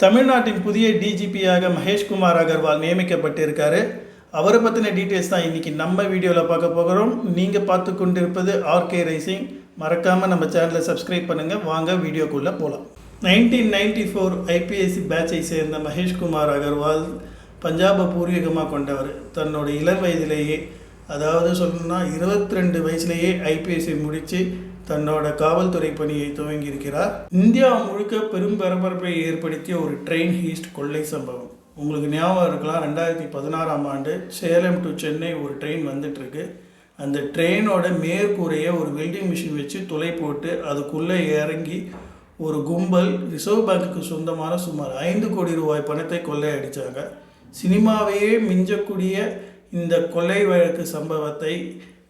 தமிழ்நாட்டின் புதிய டிஜிபியாக மகேஷ்குமார் அகர்வால் நியமிக்கப்பட்டிருக்காரு. அவரை பற்றின டீட்டெயில்ஸ் தான் இன்றைக்கி நம்ம வீடியோவில் பார்க்க போகிறோம். நீங்கள் பார்த்து கொண்டிருப்பது ஆர்கே ரைசிங். மறக்காமல் நம்ம சேனலை சப்ஸ்கிரைப் பண்ணுங்கள். வாங்க வீடியோக்குள்ளே போகலாம். 1994 ஐபிஎஸ்சி பேட்சை சேர்ந்த மகேஷ்குமார் அகர்வால் பஞ்சாபை பூர்வீகமாக கொண்டவர். தன்னோட இளம் வயதிலேயே, அதாவது சொல்லணும்னா 22 வயசுலேயே ஐபிஎஸ்சி முடித்து தன்னோட காவல்துறை பணியை துவங்கியிருக்கிறார். இந்தியா முழுக்க பெரும் பரபரப்பை ஏற்படுத்திய ஒரு ட்ரெயின் ஹீஸ்ட் கொள்ளை சம்பவம் உங்களுக்கு ஞாபகம் இருக்கலாம். 2016ஆம் ஆண்டு சேலம் டு சென்னை ஒரு ட்ரெயின் வந்துட்டுருக்கு. அந்த ட்ரெயினோட மேற்கூரையை ஒரு வெல்டிங் மிஷின் வச்சு துளை போட்டு அதுக்குள்ளே இறங்கி ஒரு கும்பல் ரிசர்வ் பேங்குக்கு சொந்தமான சுமார் 5 கோடி ரூபாய் பணத்தை கொள்ளையடித்தாங்க. சினிமாவையே மிஞ்சக்கூடிய இந்த கொள்ளை வழக்கு சம்பவத்தை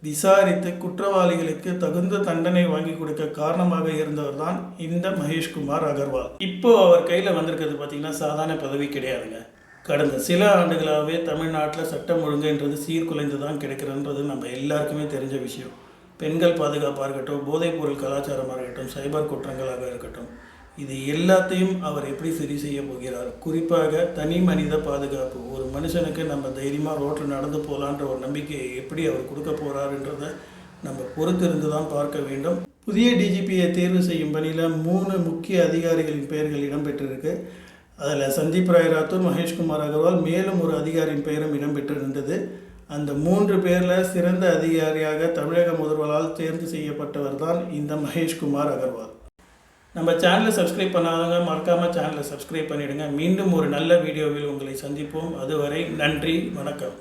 விசாரித்து குற்றவாளிகளுக்கு தகுந்த தண்டனை வாங்கி கொடுக்க காரணமாக இருந்தவர் தான் இந்த மகேஷ்குமார் அகர்வால். இப்போது அவர் கையில் வந்திருக்கிறது பார்த்திங்கன்னா சாதாரண பதவி கிடையாதுங்க. கடந்த சில ஆண்டுகளாகவே தமிழ்நாட்டில் சட்டம் ஒழுங்குன்றது சீர்குலைந்து தான் கிடைக்கிறன்றது நம்ம எல்லாருக்குமே தெரிஞ்ச விஷயம். பெண்கள் பாதுகாப்பாக இருக்கட்டும், போதைப்பொருள் கலாச்சாரமாக இருக்கட்டும், சைபர் குற்றங்களாக இருக்கட்டும், இது எல்லாத்தையும் அவர் எப்படி சரி செய்ய போகிறார்? குறிப்பாக தனி மனித பாதுகாப்பு, ஒரு மனுஷனுக்கு நம்ம தைரியமாக ரோட்டில் நடந்து போகலான்ற ஒரு நம்பிக்கையை எப்படி அவர் கொடுக்க போகிறாருன்றதை நம்ம பொறுத்திருந்து தான் பார்க்க வேண்டும். புதிய டிஜிபியை தேர்வு செய்யும் பணியில் 3 முக்கிய அதிகாரிகளின் பெயர்கள் இடம்பெற்றிருக்கு. அதில் சந்தீப் ராய் ராத்தூர், மகேஷ்குமார் அகர்வால், மேலும் ஒரு அதிகாரியின் பெயரும் இடம்பெற்றிருந்தது. அந்த 3 பேரில் சிறந்த அதிகாரியாக தமிழக முதல்வரால் தேர்வு செய்யப்பட்டவர் தான் இந்த மகேஷ்குமார் அகர்வால். நம்ம சேனலை சப்ஸ்கிரைப் பண்ணாதவங்க மறக்காமல் சேனலை சப்ஸ்கிரைப் பண்ணிவிடுங்க. மீண்டும் ஒரு நல்ல வீடியோவில் உங்களை சந்திப்போம். அதுவரை நன்றி, வணக்கம்.